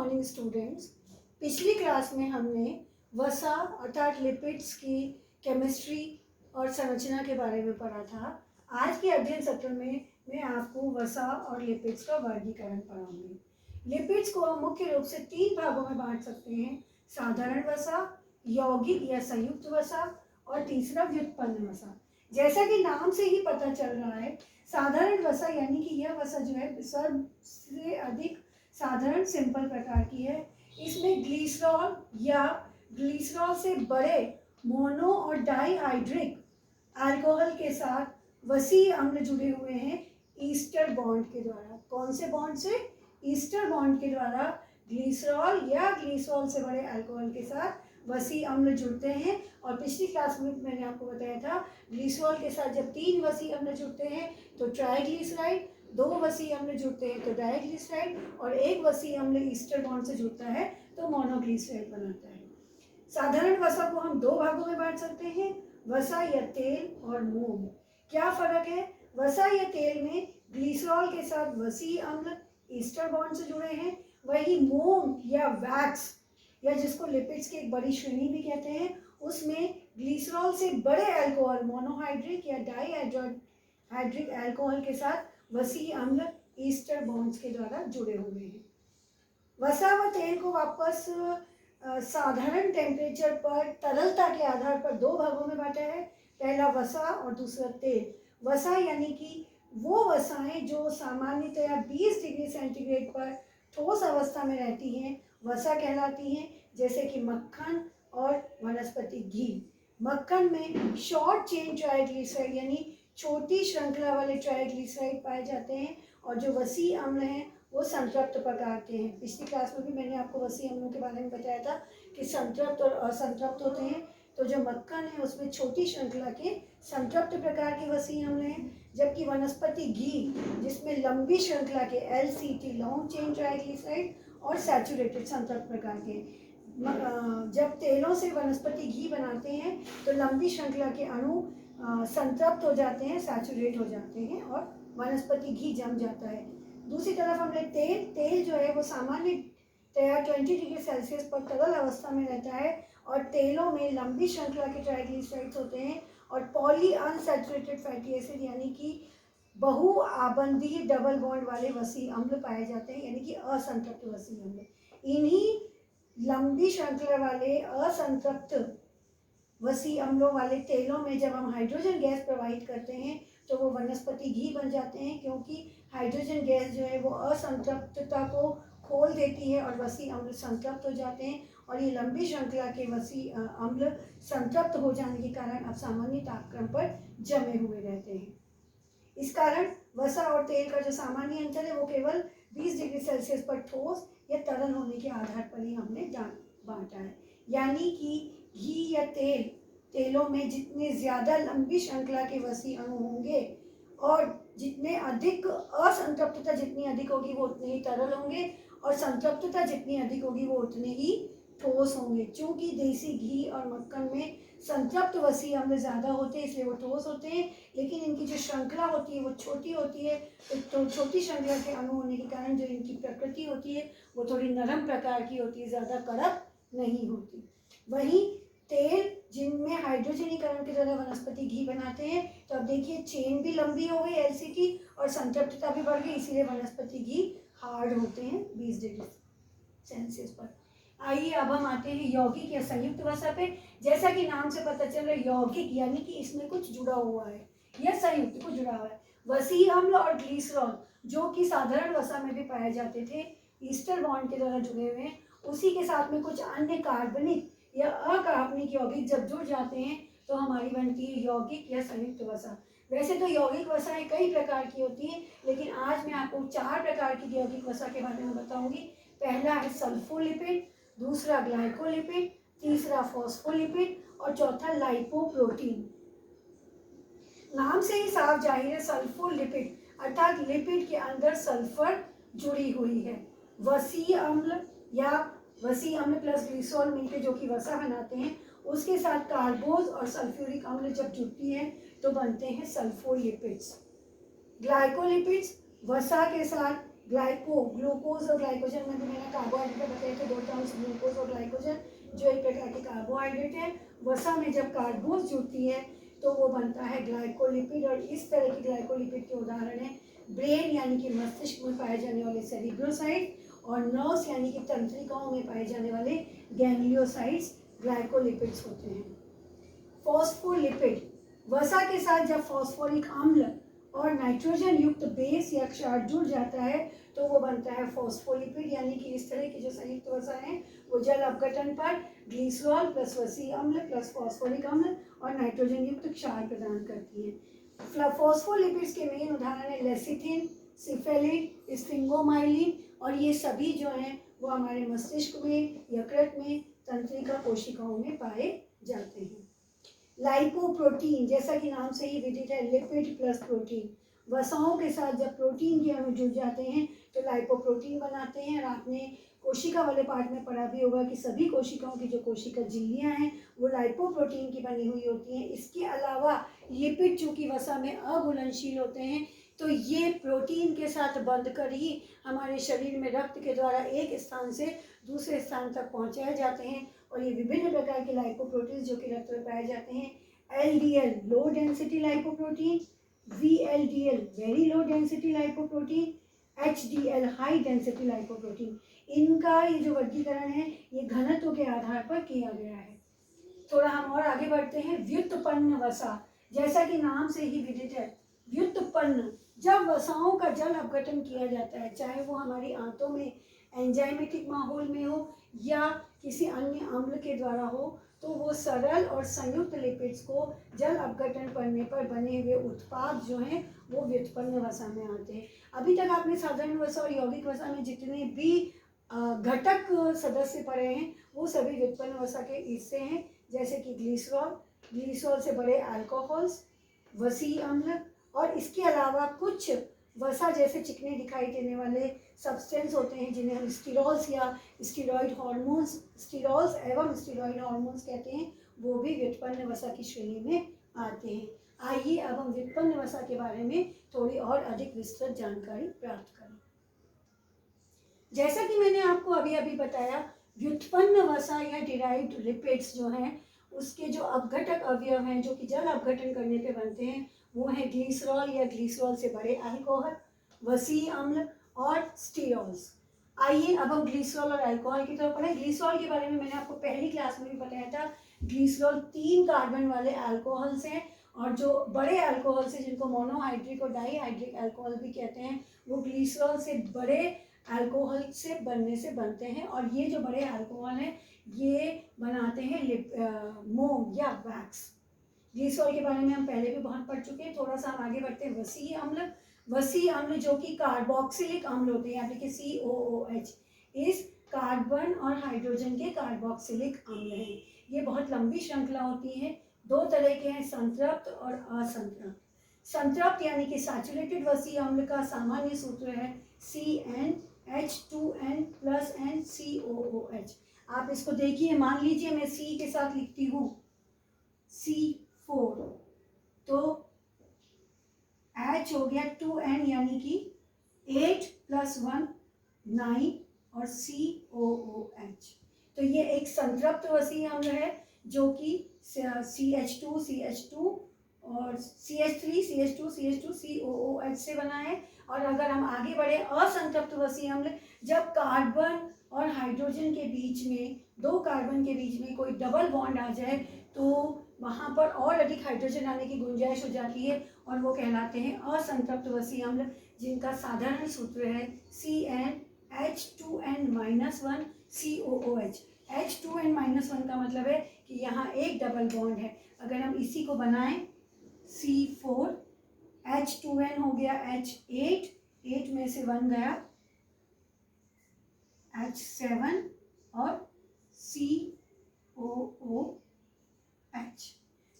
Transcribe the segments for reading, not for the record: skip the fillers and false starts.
Morning students. पिछली class में हमने वसा अर्थात लिपिड्स की केमिस्ट्री और संरचना के बारे में पढ़ा था। आज के अध्ययन सत्र में मैं आपको वसा और लिपिड्स का वर्गीकरण पढ़ाऊंगी। लिपिड्स को हम मुख्य रूप से 3 भागों में बांट सकते हैं: साधारण वसा, यौगिक या संयुक्त वसा और तीसरा व्युत्पन्न वसा। जैसा कि नाम से ही पता चल रहा है, साधारण वसा यानी कि यह वसा जो है सबसे अधिक साधारण सिंपल प्रकार की है। इसमें ग्लिसरॉल या ग्लिसरॉल से बड़े मोनो और डाईहाइड्रिक अल्कोहल के साथ वसीय अम्ल जुड़े हुए हैं ईस्टर बॉन्ड के द्वारा। कौन से बॉन्ड से? ईस्टर बॉन्ड के द्वारा ग्लिसरॉल या ग्लिसरॉल से बड़े अल्कोहल के साथ वसीय अम्ल जुड़ते हैं। और पिछली क्लास में मैंने आपको बताया था, ग्लिसरॉल के साथ जब 3 वसीय अम्ल जुड़ते हैं तो ट्राइग्लिसराइड, 2 वसीय अम्ल जुड़ते हैं तो डाइग्लिसराइड और 1 वसीय अम्ल ईस्टर बॉन्ड से जुड़ता है तो मोनोग्लिसराइड बनाता है। साधारण वसा को हम 2 भागों में बांट सकते हैं: वसा या तेल और मोम। क्या फर्क है? वसा या तेल में ग्लिसरॉल के साथ वसीय अम्ल ईस्टर बॉन्ड से जुड़े हैं, वही मोम या वैक्स या जिसको लिपिड्स की एक बड़ी श्रेणी भी कहते हैं, उसमें ग्लिसरॉल से बड़े अल्कोहल मोनोहाइड्रिक या डाईहाइड्रिक अल्कोहल के साथ वसीय अम्ल ईस्टर बॉन्ड्स के द्वारा जुड़े हुए हैं। वसा व तेल को वापस साधारण टेम्परेचर पर तरलता के आधार पर 2 भागों में बांटा है। पहला वसा और दूसरा तेल। वसा यानी कि वो वसाएं जो सामान्यतया 20 डिग्री सेंटीग्रेड पर ठोस अवस्था में रहती हैं, वसा कहलाती हैं, जैसे कि मक्खन और वनस्पति घी। मक्खन में शॉर्ट चेन ट्राइग्लिसराइड यानी छोटी श्रृंखला वाले ट्राइग्लिसराइड पाए जाते हैं और जो वसीय अम्ल हैं वो संतृप्त प्रकार के हैं। पिछली क्लास में भी मैंने आपको वसीय अम्लों के बारे में बताया था कि संतृप्त और असंतृप्त होते हैं। तो जो मक्खन है उसमें छोटी श्रृंखला के संतृप्त प्रकार के वसीय अम्ल हैं, जबकि वनस्पति घी जिसमें लंबी श्रृंखला के LCT लॉन्ग चेन ट्राइग्लिसराइड और सैचुरेटेड संतृप्त प्रकार के। जब तेलों से वनस्पति घी बनाते हैं तो लंबी श्रृंखला के अणु संतृप्त हो जाते हैं, सैचुरेट हो जाते हैं और वनस्पति घी जम जाता है। दूसरी तरफ हमने तेल जो है वो सामान्यतया 20 डिग्री सेल्सियस पर तरल अवस्था में रहता है और तेलों में लंबी श्रृंखला के ट्राइग्लिसराइड्स होते हैं और पॉली अनसैचुरेटेड फैटी एसिड यानी कि बहु आबंधीय डबल बॉन्ड वाले वसीय अम्ल पाए जाते हैं, यानी कि असंतृप्त वसीय अम्ल। इन्हीं लंबी श्रृंखला वाले असंतृप्त वसीय अम्लों वाले तेलों में जब हम हाइड्रोजन गैस प्रवाहित करते हैं तो वो वनस्पति घी बन जाते हैं, क्योंकि हाइड्रोजन गैस जो है वो असंतृप्तता को खोल देती है और वसीय अम्ल संतृप्त हो जाते हैं और ये लंबी श्रृंखला के वसीय अम्ल संतृप्त हो जाने के कारण अब सामान्य तापक्रम पर जमे हुए रहते हैं। इस कारण वसा और तेल का जो सामान्य अंतर है वो केवल 20 डिग्री सेल्सियस पर ठोस या तरल होने के आधार पर ही हमने बांटा है। यानी कि घी या तेलों में जितने ज़्यादा लंबी श्रृंखला के वसीय अणु होंगे और जितने अधिक असंतृप्तता जितनी अधिक होगी वो उतने ही तरल होंगे और संतृप्तता जितनी अधिक होगी वो उतने ही ठोस होंगे। चूँकि देसी घी और मक्खन में संतृप्त वसीय अम्ल ज़्यादा होते हैं इसलिए वो ठोस होते हैं, लेकिन इनकी जो श्रृंखला होती है वो छोटी होती है, तो छोटी श्रृंखला के अणु होने के कारण जो इनकी प्रकृति होती है वो थोड़ी नरम प्रकार की होती है, ज़्यादा कड़क नहीं होती। वहीं तेल जिनमें हाइड्रोजनीकरण के द्वारा वनस्पति घी बनाते हैं, तो अब देखिए चेन भी लंबी हो गई LCT और संतृप्तता भी बढ़ गई, इसीलिए वनस्पति घी हार्ड होते हैं 20 डिग्री सेल्सियस पर। आइए अब हम आते हैं यौगिक या संयुक्त वसा पे। जैसा कि नाम से पता चल रहा है यौगिक यानी कि इसमें कुछ जुड़ा हुआ है, यह संयुक्त कुछ जुड़ा हुआ है। वसीय अम्ल और ग्लिसरॉल जो कि साधारण वसा में भी पाए जाते थे ईस्टर बॉन्ड के द्वारा जुड़े हुए हैं, उसी के साथ में कुछ अन्य कार्बनिक या अकार्बनिक यौगिक जब जुड़ जाते हैं तो हमारी बनती है यौगिक या संयुक्त वसा। वैसे तो यौगिक वसाएं कई प्रकार की होती हैं, लेकिन आज मैं आपको 4 प्रकार की यौगिक वसा के बारे में बताऊंगी। पहला है सल्फोलिपिड, दूसरा ग्लाइकोलिपिड, तीसरा फॉस्फोलिपिड और चौथा लाइपोप्रोटीन। नाम से ही साफ जाहिर है सल्फोलिपिड अर्थात लिपिड के अंदर सल्फर जुड़ी हुई है। वसीय अम्ल या वसीय अम्ल प्लस ग्लिसरॉल मिलकर जो कि वसा बनाते हैं, उसके साथ कार्बोज और सल्फ्यूरिक अम्ल जब जुड़ती है तो बनते हैं सल्फोलिपिड्स। ग्लाइकोलिपिड्स वसा के साथ ग्लूकोज और ग्लाइकोजन में भी मैंने कार्बोहाइड्रेट बताए थे, दो टर्म्स, ग्लूकोज और ग्लाइकोजन, जो एक प्रकार की कार्बोहाइड्रेट है। वसा में जब कार्बोज जुड़ती है तो वो बनता है ग्लाइकोलिपिड, और इस तरह की ग्लाइकोलिपिड के उदाहरण है ब्रेन यानी कि मस्तिष्क में पाए जाने वाले सेरिब्रोसाइट, और नर्व्स यानी कि तंत्रिकाओं में पाए जाने वाले गैंग्लियोसाइट्स ग्लाइकोलिपिड्स होते हैं। फॉस्फोलिपिड, वसा के साथ जब फॉस्फोरिक अम्ल और नाइट्रोजन युक्त बेस या क्षार जुड़ जाता है तो वो बनता है फॉस्फोलिपिड, यानी कि इस तरह की जो संयुक्त वसा है वो जल अपघटन पर ग्लिसरॉल प्लस वसी अम्ल प्लस फॉस्फोरिक अम्ल और नाइट्रोजन युक्त क्षार प्रदान करती है। फॉस्फोलिपिड्स के मेन उदाहरण है लेसिथिन, सिफेलिन, स्फिंगोमाइलिन, और ये सभी जो हैं वो हमारे मस्तिष्क में, यकृत में, तंत्रिका कोशिकाओं में पाए जाते हैं। लाइपोप्रोटीन, जैसा कि नाम से ही विदित है, लिपिड प्लस प्रोटीन। वसाओं के साथ जब प्रोटीन के अणु जुड़ जाते हैं तो लाइपोप्रोटीन बनाते हैं, और आपने कोशिका वाले पार्ट में पढ़ा भी होगा कि सभी कोशिकाओं की जो कोशिका झिल्लियाँ हैं वो लाइपोप्रोटीन की बनी हुई होती हैं। इसके अलावा लिपिड चूँकि वसा में अघुलनशील होते हैं तो ये प्रोटीन के साथ बंध कर ही हमारे शरीर में रक्त के द्वारा एक स्थान से दूसरे स्थान तक पहुँचाए जाते हैं, और ये विभिन्न प्रकार के लाइपोप्रोटीन जो कि रक्त में पाए जाते हैं। LDL low density lipoprotein, VLDL very low density lipoprotein, HDL high density lipoprotein. इनका ये जो वर्गीकरण है ये घनत्व के आधार पर किया गया है। थोड़ा हम और आगे बढ़ते हैं। व्युत्पन्न वसा, जैसा कि नाम से ही विदित है, व्युत्पन्न, जब वसाओं का जल अपघटन किया जाता है, चाहे वो हमारी आंतों में एंजाइमेटिक माहौल में हो या किसी अन्य अम्ल के द्वारा हो, तो वो सरल और संयुक्त लिपिड्स को जल अपघटन करने पर बने हुए उत्पाद जो हैं वो व्युत्पन्न वसा में आते हैं। अभी तक आपने साधारण वसा और यौगिक वसा में जितने भी घटक सदस्य पढ़े हैं वो सभी व्युत्पन्न वसा के हिस्से हैं, जैसे कि ग्लिसरॉल, ग्लिसरॉल से बड़े अल्कोहल्स, वसी अम्ल, और इसके अलावा कुछ वसा जैसे चिकने दिखाई देने वाले सब्सटेंस होते हैं जिन्हें हम स्टीरॉल्स या स्टीरॉइड हार्मोन्स, स्टीरॉल्स एवं स्टीरॉइड हार्मोन्स कहते हैं, वो भी व्युत्पन्न वसा की श्रेणी में आते हैं। आइए अब हम व्युत्पन्न वसा के बारे में थोड़ी और अधिक विस्तृत जानकारी प्राप्त करें। जैसा कि मैंने आपको अभी अभी बताया, व्युत्पन्न वसा या डिराइव्ड लिपिड्स जो हैं उसके जो अपघटक अवयव हैं जो कि जल अपघटन करने पे बनते हैं वो है ग्लिसरॉल या ग्लिसरॉल से बड़े अल्कोहल, वसी अम्ल और स्टीरॉल्स। आइए अब हम ग्लिसरॉल और अल्कोहल की तरफ पढ़ें। ग्लिसरॉल के बारे में मैंने आपको पहली क्लास में भी बताया था। ग्लिसरॉल 3 कार्बन वाले अल्कोहल्स हैं, और जो बड़े अल्कोहल से जिनको मोनोहाइड्रिक और डाईहाइड्रिक अल्कोहल भी कहते हैं वो ग्लिसरॉल से बड़े अल्कोहल से बनते हैं, और ये जो बड़े अल्कोहल हैं ये बनाते हैं मोम या वैक्स। ग्लिसरॉल के बारे में हम पहले भी बहुत पढ़ चुके हैं। थोड़ा सा हम आगे बढ़ते हैं। वसी अम्ल, वसी अम्ल जो कि कार्बोक्सिलिक अम्ल होते हैं, यहाँ पे COOH, इस कार्बन और हाइड्रोजन के कार्बोक्सिलिक अम्ल हैं। ये बहुत लंबी श्रृंखला होती है, 2 तरह के हैं, संतृप्त और असंतृप्त। संतृप्त यानी कि सैचुरेटेड वसी अम्ल का सामान्य सूत्र है CnH2n + NCOOH। आप इसको देखिए, मान लीजिए मैं C के साथ लिखती हूँ C4, तो H हो गया 2N यानी कि 8 + 1 9 और COOH। तो ये एक संतृप्त वसी अम्ल है जो कि CH2 CH2 और CH3 CH2 CH2 COOH से बना है। और अगर हम आगे बढ़े, असंतृप्त वसी अम्ल, जब कार्बन और हाइड्रोजन के बीच में, 2 कार्बन के बीच में कोई डबल बॉन्ड आ जाए तो वहाँ पर और अधिक हाइड्रोजन आने की गुंजाइश हो जाती है, और वो कहलाते हैं असंतृप्त वसी अम्ल, जिनका साधारण सूत्र है CnH2n-1 COOH। H2n-1 का मतलब है कि यहाँ एक डबल बॉन्ड है। अगर हम इसी को बनाएं C4, H2n हो गया H8, 8 में से 1 गया H7 और COOH।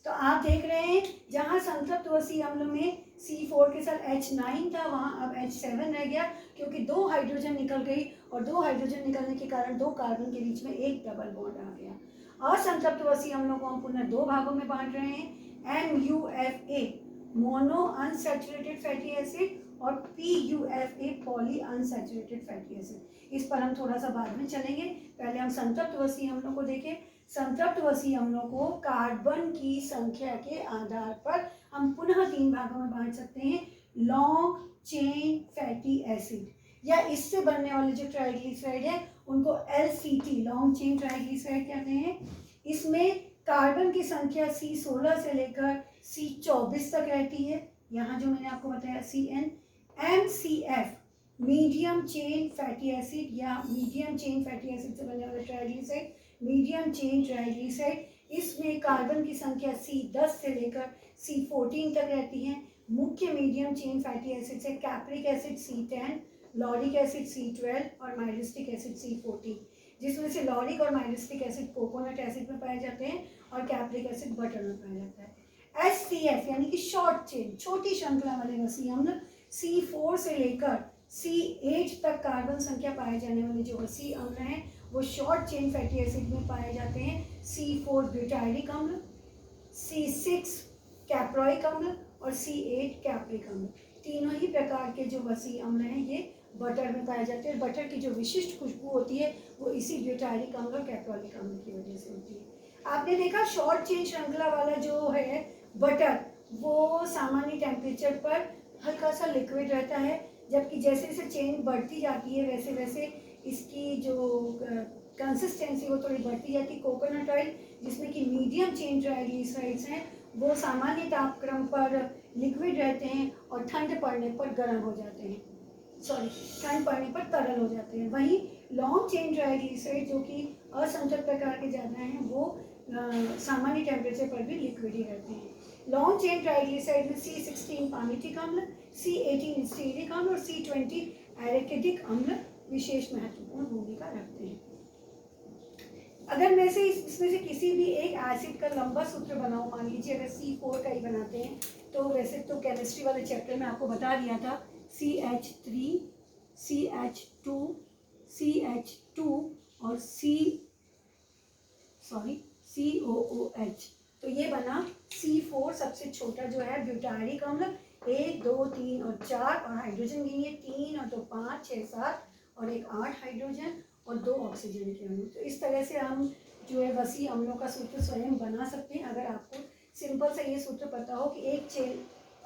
तो आप देख रहे हैं जहाँ संतृप्त वसी अम्ल में C4 के साथ H9 था वहाँ अब H7 रह गया, क्योंकि 2 हाइड्रोजन निकल गई, और 2 हाइड्रोजन निकलने के कारण 2 कार्बन के बीच में एक डबल बॉन्ड आ गया। असंतृप्त वसी अम्लों को हम पुनः 2 भागों में बांट रहे हैं, MUFA mono unsaturated fatty acid और PUFA poly unsaturated fatty acid. इस पर हम थोड़ा सा बाद में चलेंगे, पहले हम संतृप्त वसीय अम्लों को देखें। संतृप्त वसीय अम्लों को कार्बन की संख्या के आधार पर हम पुनः 3 भागों में बांट सकते हैं, लॉन्ग चेन फैटी एसिड, या इससे बनने वाले जो ट्राइग्लिसराइड है उनको LCT लॉन्ग चेन ट्राइग्लिसराइड कहते हैं। इसमें कार्बन की संख्या C16 से लेकर C24 तक रहती है। यहाँ जो मैंने आपको बताया CN। MCF medium chain fatty acid या मीडियम चेन फैटी एसिड से बनने वाला ट्राइग्लिसराइड, मीडियम चेन ट्राइग्लिसराइड, इसमें कार्बन की संख्या C10 से लेकर C14 तक रहती है। मुख्य मीडियम चेन फैटी एसिड से कैप्रिक acid C10, lauric acid C12 और माइलिस्टिक एसिड C14, जिसमें से लॉरिक और माइलिस्टिक एसिड कोकोनट एसिड में पाए जाते हैं और कैप्रिक एसिड बटर में पाया जाता है। SCF यानी कि शॉर्ट चेन छोटी श्रृंखला वाले वसीय अम्ल, C4 से लेकर C8 तक कार्बन संख्या पाए जाने वाले जो वसीय अम्ल हैं वो शॉर्ट चेन फैटी एसिड में पाए जाते हैं। C4 ब्यूटाइलिक अम्ल, C6 कैप्रोइक अम्ल और C8 कैप्रिक अम्ल। तीनों ही प्रकार के जो वसीय अम्ल हैं ये बटर में पाए जाते हैं। बटर की जो विशिष्ट खुशबू होती है वो इसी ब्यूटाइलिक अम्ल और कैप्रोइक अम्ल की वजह से होती है। आपने देखा शॉर्ट चेन श्रृंखला वाला जो है बटर वो सामान्य टेम्परेचर पर हल्का सा लिक्विड रहता है, जबकि जैसे जैसे चेन बढ़ती जाती है वैसे वैसे इसकी जो कंसिस्टेंसी वो थोड़ी बढ़ती जाती है। कोकोनट ऑयल जिसमें कि मीडियम चेन ट्राइग्लिसराइड्स हैं वो सामान्य तापक्रम पर लिक्विड रहते हैं और ठंड पड़ने पर गर्म हो जाते हैं, ठंड पड़ने पर तरल हो जाते हैं। वहीं लॉन्ग चेन ट्राइग्लिसराइड जो कि असंतृप्त प्रकार के ज़्यादा हैं वो सामान्य टेम्परेचर पर भी लिक्विड ही रहते हैं। लॉन्ग चेन ट्राइग्लिसराइड में C16 पामीटिक अम्ल, C18 स्टीरिक अम्ल और C20 एरेकिडिक अम्ल विशेष महत्वपूर्ण भूमिका रखते हैं। अगर मैं से इसमें से किसी भी एक एसिड का लंबा सूत्र बनाऊं, मान लीजिए अगर C4 का ही बनाते हैं, तो वैसे तो केमिस्ट्री वाले चैप्टर में आपको बता दिया था CH3, CH2, CH2 और COOH। तो ये बना C4 सबसे छोटा जो है ब्यूटारिक अम्ल, 1, 2, 3 और 4 और हाइड्रोजन गिनिए 3 और 2 5 6 7 और एक 8 हाइड्रोजन और 2 ऑक्सीजन के अणु। तो इस तरह से हम जो है वसीय अम्लों का सूत्र स्वयं बना सकते हैं। अगर आपको सिंपल सा ये सूत्र पता हो कि एक चेन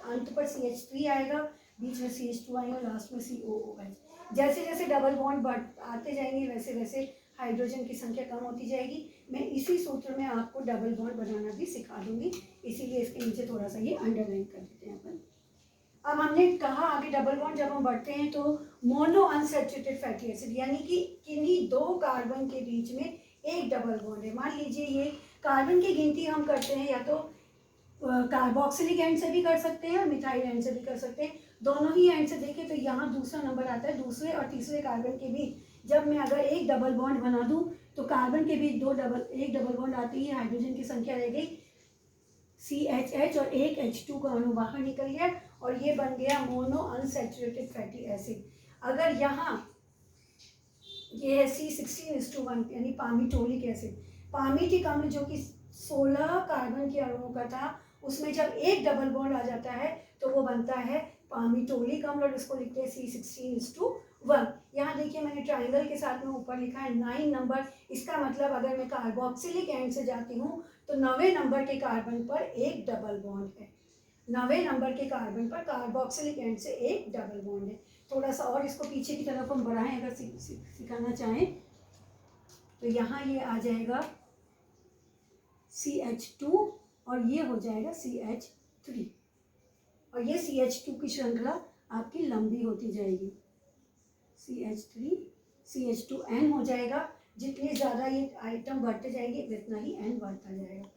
अंत पर CH3 आएगा, बीच में CH2 आएगा, लास्ट में COOH। जैसे जैसे डबल बॉन्ड बढ़ आते जाएंगे वैसे वैसे हाइड्रोजन की संख्या कम होती जाएगी। मैं इसी सूत्र में आपको डबल बॉन्ड बनाना भी सिखा दूंगी, इसीलिए इसके नीचे थोड़ा सा ये अंडरलाइन कर देते हैं अपन। अब हमने कहा आगे डबल बॉन्ड जब हम बढ़ते हैं तो मोनो अनसैचुरेटेड फैटी एसिड यानी कि किन्हीं 2 कार्बन के बीच में एक डबल बॉन्ड है। मान लीजिए ये कार्बन की गिनती हम करते हैं या तो कार्बोक्सिलिक एंड से भी कर सकते हैं और मिथाइल एंड से भी कर सकते हैं। दोनों ही एंड से देखें तो यहाँ दूसरा नंबर आता है। दूसरे और तीसरे कार्बन के बीच जब मैं अगर एक डबल बॉन्ड बना दूं तो कार्बन के बीच एक डबल बॉन्ड आती है, हाइड्रोजन की संख्या रह गई CHH और एक H2 का अणु बाहर निकल गया और ये बन गया मोनो अनसैचुरेटेड फैटी एसिड। अगर यहाँ ये है C16:1 यानी पामीटोलिक एसिड, पामीटिक अम्ल जो कि 16 कार्बन के अणुओं का था, उसमें जब एक डबल बॉन्ड आ जाता है तो वो बनता है पामीटोलिक अम्ल और इसको लिखते हैं C16:1। यहाँ देखिए मैंने ट्राइंगल के साथ में ऊपर लिखा है 9 नंबर। इसका मतलब अगर मैं कार्बोक्सिलिक एंड से जाती हूँ तो 9वें नंबर के कार्बन पर एक डबल बॉन्ड है। 9वें नंबर के कार्बन पर कार्बोक्सिलिक एंड से एक डबल बॉन्ड है। थोड़ा सा और इसको पीछे की तरफ हम बढ़ाएं अगर सिखाना चाहें तो यहाँ ये आ जाएगा CH2 और ये हो जाएगा CH3 और ये CH2 की श्रृंखला आपकी लंबी होती जाएगी। CH3 CH2N हो जाएगा। जितने ज़्यादा ये आइटम बढ़ते जाएंगे उतना ही N बढ़ता जाएगा।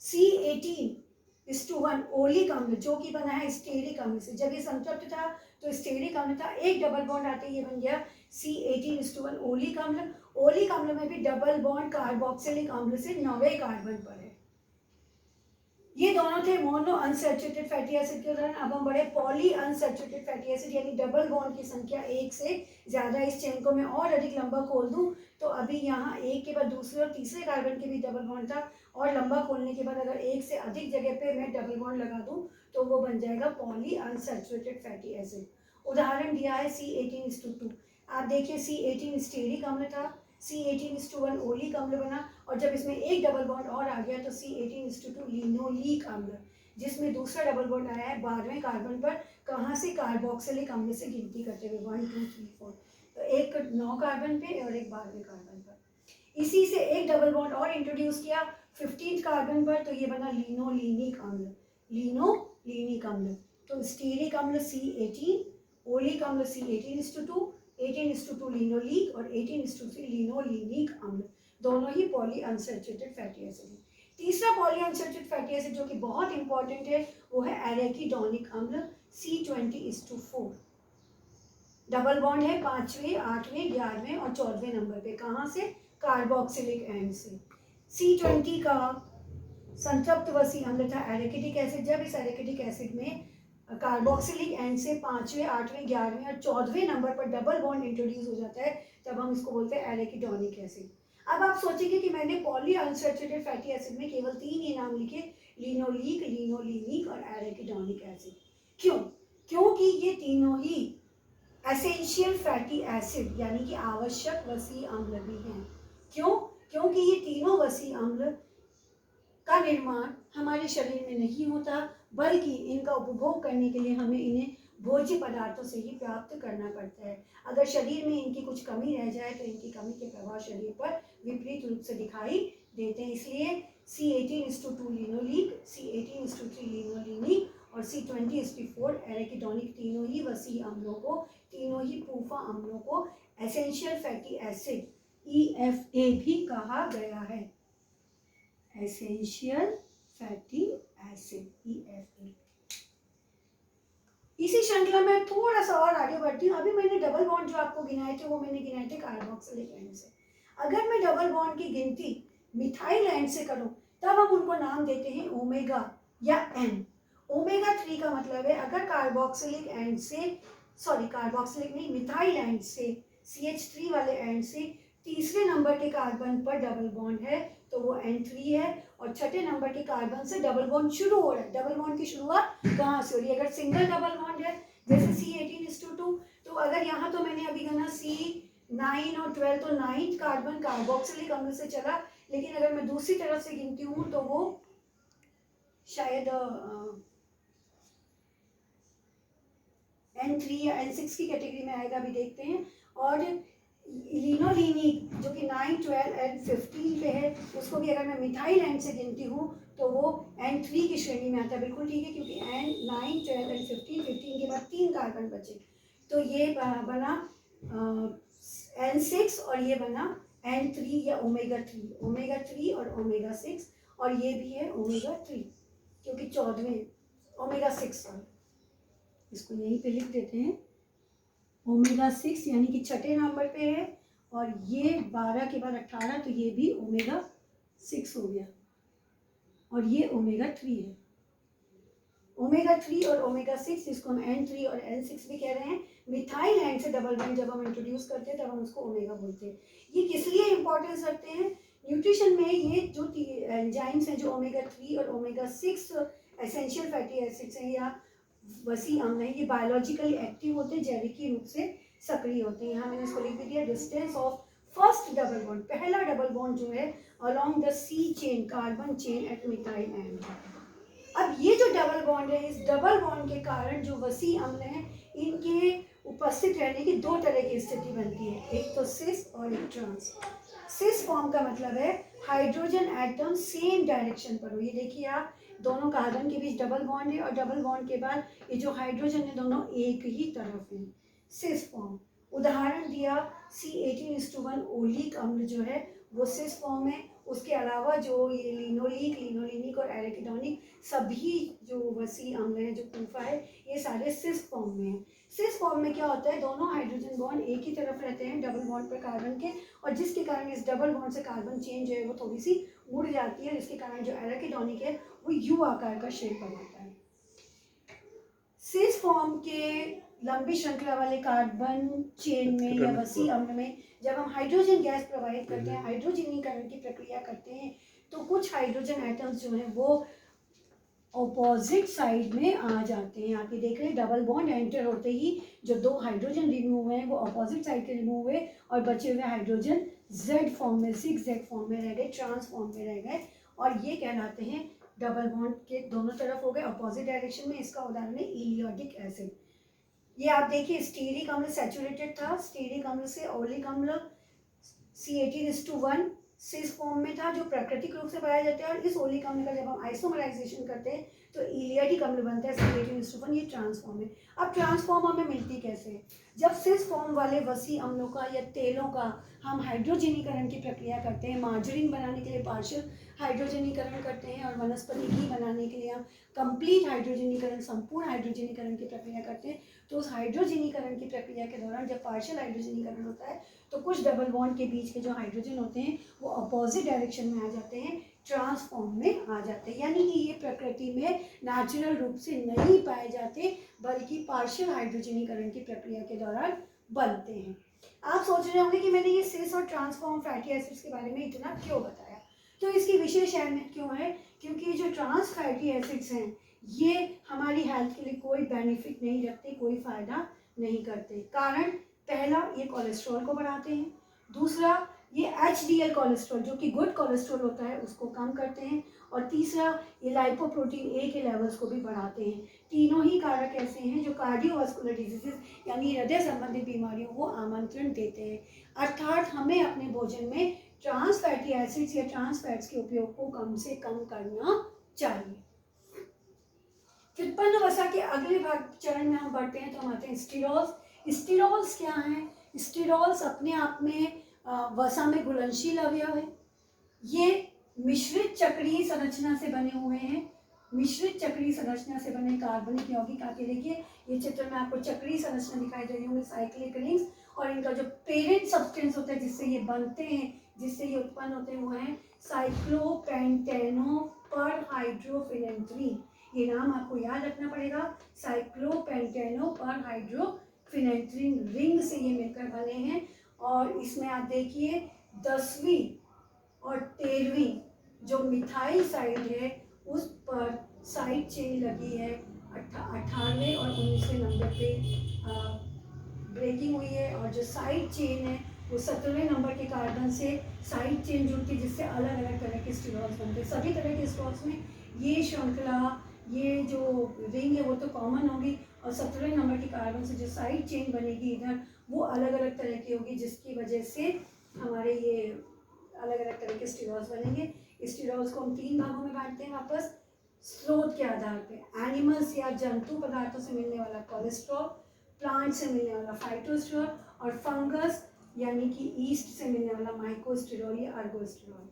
C18:1 ओलिक अम्ल जो कि बना है स्टेरिक अम्ल से। जब ये संतृप्त था तो स्टेरिक अम्ल था, एक डबल बॉन्ड आते ही ये बन गया C18:1 ओलिक अम्ल। ओलिक अम्ल में भी डबल बॉन्ड कार्बोक्सिलिक अम्ल से 9वें कार्बन पर है। ये दोनों थे मोनो अनसैचुरेटेड फैटी एसिड के उदाहरण। अब हम बढ़े पॉली अनसैचुरेटेड फैटी एसिड यानी डबल बॉन्ड की संख्या एक से ज़्यादा। इस चेन को मैं और अधिक लंबा खोल दूं तो अभी यहाँ एक के बाद दूसरे और तीसरे कार्बन के भी डबल बॉन्ड था और लंबा खोलने के बाद अगर एक से अधिक जगह पे मैं डबल बॉन्ड लगा दूं तो वो बन जाएगा पॉली अनसैचुरेटेड फैटी एसिड। उदाहरण दिया है C18:2। आप देखिए C18 स्टीरिक अम्ल था, C18:1 ओलिक अम्ल बना, और जब इसमें एक डबल बॉन्ड और आ गया तो C18:2 लिनोलीक अम्ल, जिसमें दूसरा डबल बॉन्ड आया है 12वें कार्बन पर। कहाँ से? कार्बोक्सिलिक अम्ल से गिनती करते हुए 1 2 3 4, तो एक 9 कार्बन पे और एक 12वें कार्बन पर। इसी से एक डबल बॉन्ड और इंट्रोड्यूस किया 15th कार्बन पर, तो ये बना लिनोलीनिक अम्ल, लिनोलीनिक अम्ल। तो स्टीरिक अम्ल C18, ओलिक अम्ल C18:2, 18:2 लिनोलीक और 18:3 लिनोलीनिक अम्ल, दोनों ही पॉली अनसैचुरेटेड फैटी एसिड है। तीसरा पॉली अनसैचुरेटेड फैटी एसिड जो कि बहुत इंपॉर्टेंट है वो है एरेकिडोनिक अम्ल C20:4। डबल बॉन्ड है 5वें, 8वें, 11वें और 14वें नंबर पे। कहाँ से? कार्बोक्सिलिक एंड से। C20 का संतृप्त वसी अम्ल था एरेकिटिक एसिड। जब इस एरेकिटिक एसिड में कार्बोक्सिलिक एंड से 5वें, 8वें, 11वें और 14वें नंबर पर डबल बॉन्ड इंट्रोड्यूस हो जाता है, तब हम इसको बोलते हैं एरेकिडोनिक एसिड। अब आप सोचेंगे कि मैंने पॉली अनसैचुरेटेड फैटी एसिड में केवल 3 ही नाम लिखे, लिनोलीक, लिनोलीनिक और एरेकिडोनिक एसिड। क्यों? क्योंकि ये तीनों ही एसेंशियल फैटी एसिड यानी कि आवश्यक वसी अम्ल भी हैं। क्यों? क्योंकि ये तीनों वसी अम्ल का निर्माण हमारे शरीर में नहीं होता, बल्कि इनका उपभोग करने के लिए हमें इन्हें भोज्य पदार्थों से ही प्राप्त करना पड़ता है। अगर शरीर में इनकी कुछ कमी रह जाए तो इनकी कमी के प्रभाव शरीर पर विपरीत रूप से दिखाई देते हैं। इसलिए C18:2 लिनोलीक, C18:3 लिनोलीनिक और C20:4 एरेकिडोनिक, तीनों ही वसी अम्लों को, तीनों ही पूफा अम्लों को एसेंशियल फैटी एसिड EFA भी कहा गया है। Essential fatty acid EFA। इसी श्रृंखला में थोड़ा सा और आगे बढ़ती हूँ। अभी मैंने डबल बॉन्ड जो आपको गिनाए थे वो मैंने गिनाए थे कार्बोक्सिलिक एंड से। अगर मैं डबल बॉन्ड की गिनती मिथाइल एंड से करूं तब हम उनको नाम देते हैं ओमेगा या एन। ओमेगा 3 का मतलब है अगर कार्बोक्सिलिक एंड से, सॉरी कार्बोक्सिलिक नहीं, मिथाइल एंड से, CH3 वाले एंड से तीसरे नंबर के कार्बन पर डबल बॉन्ड है तो वो N3 है, और छठे नंबर के कार्बन से डबल बॉन्ड शुरू हो रहा है। डबल बॉन्ड की शुरुआत कहाँ से हो रही है? अगर सिंगल डबल बॉन्ड है जैसे C18:2, तो अगर यहाँ तो मैंने अभी गना C9 और 12, तो 9th कार्बन कार्बोक्सिलिक अम्ल से चला, लेकिन अगर मैं दूसरी तरफ से गिनती हूँ तो वो शायद N3 या N6 की कैटेगरी में आएगा, अभी देखते हैं। और लिनोलीनिक जो कि 9, 12 एंड 15 पे है, उसको भी अगर मैं मिथाइल एंड से गिनती हूँ तो वो N3 की श्रेणी में आता है। बिल्कुल ठीक है, क्योंकि N9, 12 एंड 15 के बाद 3 कार्बन बचे, तो ये बना N6 और ये बना N3 या ओमेगा 3 और ओमेगा 6, और ये भी है ओमेगा 3 क्योंकि 14वें ओमेगा 6, इसको यहीं पे लिख देते हैं ओमेगा 6 यानी कि छठे नंबर पे है, और ये 12 के बाद 18, तो ये भी ओमेगा 6 हो गया, और ये ओमेगा 3 है। ओमेगा 3 और ओमेगा 6 जिसको हम N3 और N6 भी कह रहे हैं, मिथाइल एंड से डबल बॉन्ड जब हम इंट्रोड्यूस करते हैं तब हम उसको ओमेगा बोलते हैं। ये किस लिए इंपॉर्टेंस रखते हैं? न्यूट्रिशन में ये जो एंजाइम्स हैं जो ओमेगा 3 और ओमेगा 6 एसेंशियल फैटी एसिड्स हैं या वसी अम्ल है, ये बायोलॉजिकली एक्टिव होते हैं, जैविकी रूप से सक्रिय होते हैं। यहाँ मैंने इसको लिख भी दिया, distance of first double bond, पहला डबल बॉन्ड जो है along the C chain, carbon chain at methyl end. अब ये जो डबल बॉन्ड है, इस डबल बॉन्ड के कारण जो वसी अम्ल हैं इनके उपस्थित रहने की दो तरह की स्थिति बनती है, एक तो सिस और एक ट्रांस। सिस फॉर्म का मतलब है हाइड्रोजन एटम सेम डायरेक्शन पर हो। ये देखिए आप, दोनों कार्बन के बीच डबल बॉन्ड है और डबल बॉन्ड के बाद ये जो हाइड्रोजन है दोनों एक ही तरफ है, सिस फॉर्म। उदाहरण दिया C18:1 ओलिक अम्ल जो है वो सिस फॉर्म है। उसके अलावा जो ये लिनोलीक, लिनोलिनिक और एरेकिडोनिक सभी जो वसी अम्ल हैं जो पूफा है, ये सारे सिस फॉर्म में हैं। सिस फॉर्म में क्या होता है, दोनों हाइड्रोजन बॉन्ड एक ही तरफ रहते हैं डबल बॉन्ड पर कार्बन के, और जिसके कारण इस डबल बॉन्ड से कार्बन चेन जो है वो थोड़ी सी मुड़ जाती है, जिसके कारण जो एरेकिडोनिक है वो यू आकार का शेप बनाता है। सिस फॉर्म के लंबी श्रृंखला वाले कार्बन चेन में या वसी अम्ल में जब हम हाइड्रोजन गैस प्रवाहित करते हैं, हाइड्रोजनीकरण की प्रक्रिया करते हैं, तो कुछ हाइड्रोजन एटम्स जो हैं वो ऑपोजिट साइड में आ जाते हैं। आप ये देख रहे हैं डबल बॉन्ड एंटर होते ही जो 2 हाइड्रोजन रिमूव हुए हैं वो ऑपोजिट साइड के रिमूव हुए और बचे हुए हाइड्रोजन Z फॉर्म में 6Z फॉर्म में रह गए, ट्रांस फॉर्म में रह गए और ये कहलाते हैं डबल बॉन्ड के दोनों तरफ हो गए ऑपोजिट डायरेक्शन में। इसका उदाहरण है इलियोटिक एसिड। ये आप देखिए स्टीरिक अम्ल सैचुरेटेड था, स्टीरिक अम्ल से ओलिक अम्ल C18:1 सिस फॉर्म में था जो प्राकृतिक रूप से पाया जाता है और इस ओलिक अम्ल का जब हम आइसोमराइजेशन करते हैं तो इलियोटिक अम्ल बनता है C18:1। ये ट्रांसफॉर्म है। अब ट्रांसफॉर्म हमें मिलती कैसे है? जब सिस फॉर्म वाले वसी अम्लों का या तेलों का हम हाइड्रोजनीकरण की प्रक्रिया करते हैं, मार्जरीन बनाने के लिए पार्शियल हाइड्रोजनीकरण करते हैं और वनस्पति घी बनाने के लिए हम कंप्लीट हाइड्रोजनीकरण, संपूर्ण हाइड्रोजनीकरण की प्रक्रिया करते हैं। तो उस हाइड्रोजनीकरण की प्रक्रिया के दौरान जब पार्शियल हाइड्रोजनीकरण होता है तो कुछ डबल बॉन्ड के बीच के जो हाइड्रोजन होते हैं वो अपोजिट डायरेक्शन में आ जाते हैं, ट्रांसफॉर्म में आ जाते हैं। यानी कि ये प्रकृति में नेचुरल रूप से नहीं पाए जाते बल्कि पार्शियल हाइड्रोजनीकरण की प्रक्रिया के दौरान बनते हैं। आप सोच रहे होंगे कि मैंने ये सिस और ट्रांसफॉर्म फैटी एसिड्स के बारे में इतना क्यों बताया। तो इसकी विशेष अहमियत क्यों है? क्योंकि जो ट्रांस फैटी एसिड्स हैं ये हमारी हेल्थ के लिए कोई बेनिफिट नहीं रखते, कोई फ़ायदा नहीं करते। कारण पहला, ये कोलेस्ट्रॉल को बढ़ाते हैं। दूसरा, ये HDL कोलेस्ट्रॉल जो कि गुड कोलेस्ट्रॉल होता है उसको कम करते हैं। और तीसरा, ये लाइपोप्रोटीन A के लेवल्स को भी बढ़ाते हैं। तीनों ही कारक ऐसे हैं जो कार्डियोवास्कुलर डिजीजेस यानी हृदय संबंधित बीमारियों को आमंत्रण देते हैं। अर्थात हमें अपने भोजन में ट्रांस फैटी एसिड्स या ट्रांस फैट्स के उपयोग को कम से कम करना चाहिए। व्युत्पन्न वसा के अगले भाग चरण में हम बढ़ते हैं तो हम आते हैं स्टीरॉल्स। स्टीरॉल्स क्या हैं? स्टीरॉल्स अपने आप में वसा में घुलनशील अवयव है। ये मिश्रित चक्रीय संरचना से बने हुए हैं। मिश्रित चक्रीय संरचना से बने कार्बनिक यौगिक। आप ये देखिए, ये चित्र में आपको चक्रीय संरचना दिखाई दे रही होंगी, साइक्लिक रिंग्स। और इनका जो पेरेंट सब्सटेंस होता है जिससे ये बनते हैं, जिससे ये उत्पन्न होते हैं, वो है साइक्लोपेंटेनोपरहाइड्रोफिनेंथ्रीन। ये नाम आपको याद रखना पड़ेगा, साइक्लोपेंटेनोपरहाइड्रोफिनेंथ्रीन रिंग से ये मिलकर बने हैं। और इसमें आप देखिए 10वीं और 13वीं जो मिथाइल साइड है उस पर साइड चेन लगी है। 18वें और 19वें नंबर पे ब्रेकिंग हुई है और जो साइड चेन है वो 17वें नंबर के कार्बन से साइड चेन जुड़ती है जिससे अलग अलग तरह के स्टीरॉल्स बनते हैं। सभी तरह के स्टीरॉल्स में ये श्रृंखला, ये जो रिंग है वो तो कॉमन होगी और 17वें नंबर के कार्बन से जो साइड चेन बनेगी इधर वो अलग अलग तरह की होगी, जिसकी वजह से हमारे ये अलग अलग तरह के स्टीरॉल्स बनेंगे। स्टीरॉल्स को हम 3 भागों में बांटते हैं वापस स्रोत के आधार पे। एनिमल्स या जंतु पदार्थों से मिलने वाला कोलेस्ट्रॉल, प्लांट से मिलने वाला फाइटोस्टेरॉल और फंगस यानी कि ईस्ट से मिलने वाला माइकोस्टेरॉल या अर्गोस्टेरॉल।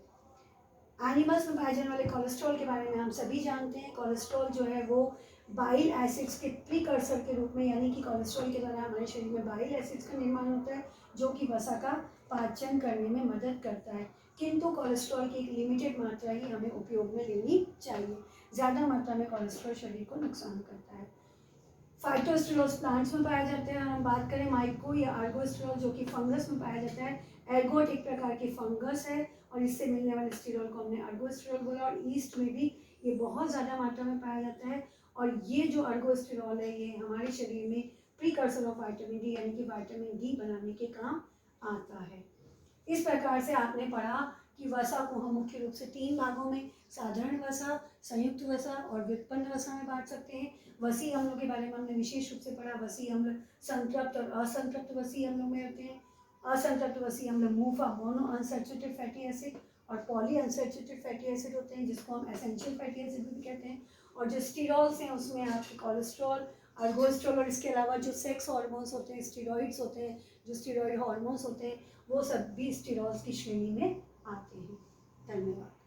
एनिमल्स में पाए जाने वाले कोलेस्ट्रॉल के बारे में हम सभी जानते हैं। कोलेस्ट्रॉल जो है वो बाइल एसिड्स के प्रीकर्सर के रूप में, यानी कि कोलेस्ट्रॉल के द्वारा हमारे शरीर में बाइल एसिड्स का निर्माण होता है जो कि वसा का पाचन करने में मदद करता है। किंतु कोलेस्ट्रॉल की एक लिमिटेड मात्रा ही हमें उपयोग में लेनी चाहिए। ज़्यादा मात्रा में कोलेस्ट्रॉल शरीर को नुकसान करता है। फाइटोस्टेरॉल्स प्लांट्स में पाया जाता है। हम बात करें माइको या आर्गोस्टेरॉल जो कि फंगस में पाया जाता है। एर्गोट एक प्रकार की फंगस है और इससे मिलने वाले स्टेरॉल को हमने अर्गोस्टेरॉल बोला। और ईस्ट में भी ये बहुत ज़्यादा मात्रा में पाया जाता है और ये जो अर्गोस्टेरॉल है ये हमारे शरीर में प्रीकर्सर ऑफ विटामिन डी यानी कि विटामिन डी बनाने के काम आता है। इस प्रकार से आपने पढ़ा कि वसा को हम मुख्य रूप से 3 भागों में साधारण वसा, संयुक्त वसा और व्युत्पन्न वसा में बांट सकते हैं। वसी अम्लों के बारे में हमने विशेष रूप से पढ़ा। वसी अम्ल संतृप्त और असंतृप्त वसी अम्लों में होते हैं। असंतृप्त वसी अम्ल मूफा मोनो अनसैचुरेटेड फैटी एसिड और पॉली अनसैचुरेटेड फैटी एसिड होते हैं जिसको हम एसेंशियल फैटी एसिड भी कहते हैं। और जो स्टीरॉल्स हैं उसमें आपके कोलेस्ट्रॉल, अर्गोस्ट्रॉल और इसके अलावा जो सेक्स हार्मोन्स होते हैं, स्टीरॉइड्स होते हैं, जो स्टीरॉइड हार्मोन्स होते हैं वो सब भी स्टीरॉल्स की श्रेणी में आते हैं। धन्यवाद।